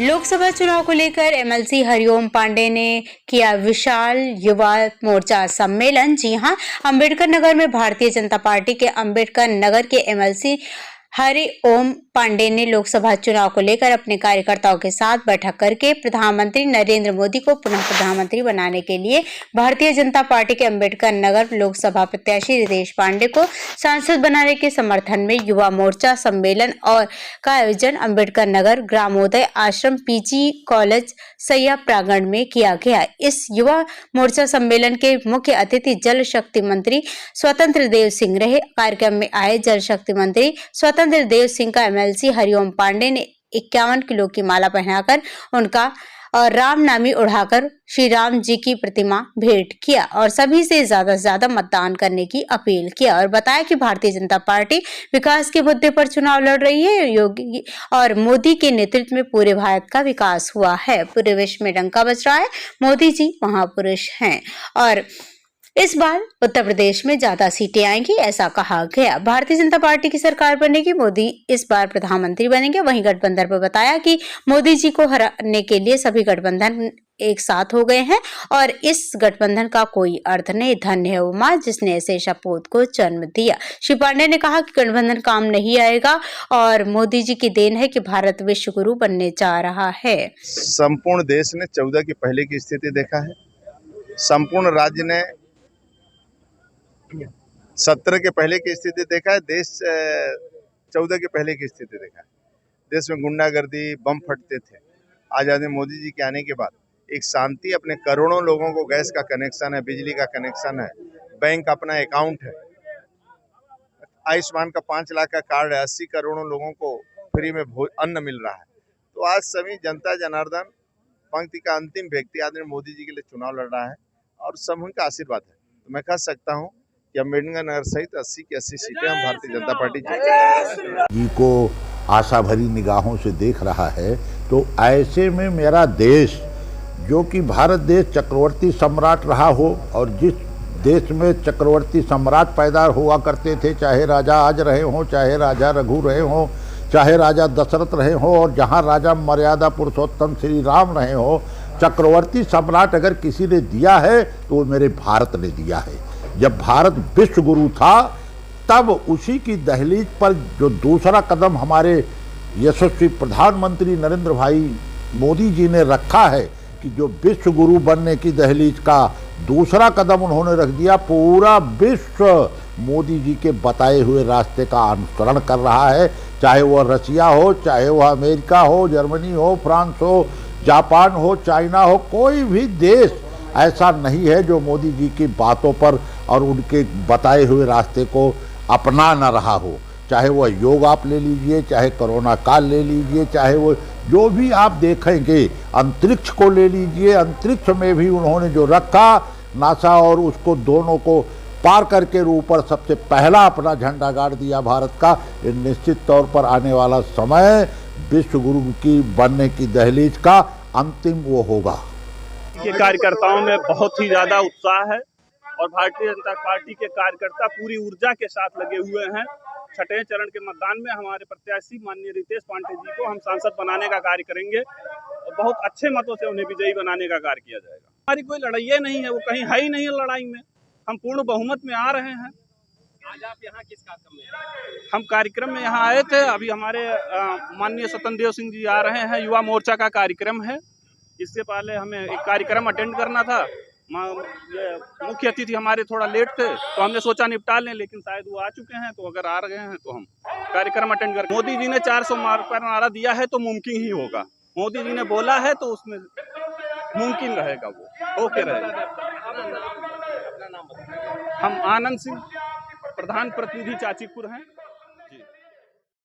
लोकसभा चुनाव को लेकर एमएलसी हरिओम पांडे ने किया विशाल युवा मोर्चा सम्मेलन। जी हां, अंबेडकर नगर में भारतीय जनता पार्टी के अंबेडकर नगर के एमएलसी हरिओम पांडे ने लोकसभा चुनाव को लेकर अपने कार्यकर्ताओं के साथ बैठक करके प्रधानमंत्री नरेंद्र मोदी को पुनः प्रधानमंत्री बनाने के लिए भारतीय जनता पार्टी के अंबेडकर नगर लोकसभा प्रत्याशी रितेश पांडे को सांसद बनाने के समर्थन में युवा मोर्चा सम्मेलन और का आयोजन अंबेडकर नगर ग्रामोदय आश्रम पीजी कॉलेज सैया प्रांगण में किया गया। इस युवा मोर्चा सम्मेलन के मुख्य अतिथि जल शक्ति मंत्री स्वतंत्र देव सिंह रहे। कार्यक्रम में आए जल शक्ति मंत्री स्वतंत्र देव सिंह का एमएलसी हरिओम पांडे ने 51 किलो की माला पहनाकर उनका और राम नामी उड़ाकर श्री राम जी की प्रतिमा भेंट किया और सभी से ज्यादा मतदान करने की अपील किया और बताया कि भारतीय जनता पार्टी विकास के मुद्दे पर चुनाव लड़ रही है। योगी और मोदी के नेतृत्व में पूरे भारत का विकास हुआ है, पूरे विश्व में डंका बज रहा है, मोदी जी महापुरुष हैं और इस बार उत्तर प्रदेश में ज्यादा सीटें आएंगी, ऐसा कहा गया। भारतीय जनता पार्टी की सरकार बनेगी, मोदी इस बार प्रधानमंत्री बनेंगे। वहीं गठबंधन पर बताया कि मोदी जी को हराने के लिए सभी गठबंधन एक साथ हो गए हैं और इस गठबंधन का कोई अर्थ नहीं। धन्य है वो मां जिसने ऐसे शपथ को जन्म दिया। श्री पांडे ने कहा कि गठबंधन काम नहीं आएगा और मोदी जी की देन है कि भारत विश्व गुरु बनने जा रहा है। संपूर्ण देश ने 14 के पहले की स्थिति देखा है, संपूर्ण राज्य ने 17 के पहले की स्थिति देखा है, देश 14 के पहले की स्थिति देखा है। देश में गुंडागर्दी, बम फटते थे। आजादी मोदी जी के आने के बाद एक शांति, अपने करोड़ों लोगों को गैस का कनेक्शन है, बिजली का कनेक्शन है, बैंक अपना अकाउंट है, आयुष्मान का 5 लाख का कार्ड है, 80 करोड़ों लोगों को फ्री में अन्न मिल रहा है। तो आज सभी जनता जनार्दन पंक्ति का अंतिम व्यक्ति आदरणीय मोदी जी के लिए चुनाव लड़ रहा है और सब उनका आशीर्वाद है। तो मैं कह सकता हूँ कि अम्बेडकर नगर सहित 80 की 80 सीटें हम भारतीय जनता पार्टी जी को आशा भरी निगाहों से देख रहा है। तो ऐसे में मेरा देश, जो कि भारत देश चक्रवर्ती सम्राट रहा हो और जिस देश में चक्रवर्ती सम्राट पैदा हुआ करते थे, चाहे राजा आज रहे हों, चाहे राजा रघु रहे हों, चाहे राजा दशरथ रहे हों और जहाँ राजा मर्यादा पुरुषोत्तम श्री राम रहे हों, चक्रवर्ती सम्राट अगर किसी ने दिया है तो वो मेरे भारत ने दिया है। जब भारत विश्व गुरु था तब उसी की दहलीज पर जो दूसरा कदम हमारे यशस्वी प्रधानमंत्री नरेंद्र भाई मोदी जी ने रखा है कि जो विश्व गुरु बनने की दहलीज का दूसरा कदम उन्होंने रख दिया, पूरा विश्व मोदी जी के बताए हुए रास्ते का अनुसरण कर रहा है। चाहे वह रसिया हो, चाहे वह अमेरिका हो, जर्मनी हो, फ्रांस हो, जापान हो, चाइना हो, कोई भी देश ऐसा नहीं है जो मोदी जी की बातों पर और उनके बताए हुए रास्ते को अपना न रहा हो। चाहे वह योग आप ले लीजिए, चाहे कोरोना काल ले लीजिए, चाहे वो जो भी आप देखेंगे, अंतरिक्ष को ले लीजिए, अंतरिक्ष में भी उन्होंने जो रखा, नासा और उसको दोनों को पार करके ऊपर सबसे पहला अपना झंडा गाड़ दिया भारत का। ये निश्चित तौर पर आने वाला समय विश्व गुरु की बनने की दहलीज का अंतिम वो होगा। के कार्यकर्ताओं में बहुत ही ज्यादा उत्साह है और भारतीय जनता पार्टी के कार्यकर्ता पूरी ऊर्जा के साथ लगे हुए हैं। छठे चरण के मतदान में हमारे प्रत्याशी माननीय रितेश पांडे जी को हम सांसद बनाने का कार्य करेंगे और बहुत अच्छे मतों से उन्हें विजयी बनाने का कार्य किया जाएगा। हमारी कोई लड़ाई नहीं है, वो कहीं है ही नहीं है लड़ाई में, हम पूर्ण बहुमत में आ रहे हैं। आज आप यहाँ किस कार्यक्रम में? हम कार्यक्रम में यहाँ आए थे, अभी हमारे माननीय स्वतंत्र देव सिंह जी आ रहे हैं, युवा मोर्चा का कार्यक्रम है। इससे पहले हमें एक कार्यक्रम अटेंड करना था, मुख्य अतिथि हमारे थोड़ा लेट थे तो हमने सोचा निपटा लें, लेकिन शायद वो आ चुके हैं, तो अगर आ रहे हैं तो हम कार्यक्रम अटेंड कर। मोदी जी ने 400 मार पर नारा दिया है तो मुमकिन ही होगा, मोदी जी ने बोला है तो उसमें मुमकिन रहेगा, वो ओके रहेगा। हम आनंद सिंह, प्रधान प्रतिनिधि चाचीपुर हैं।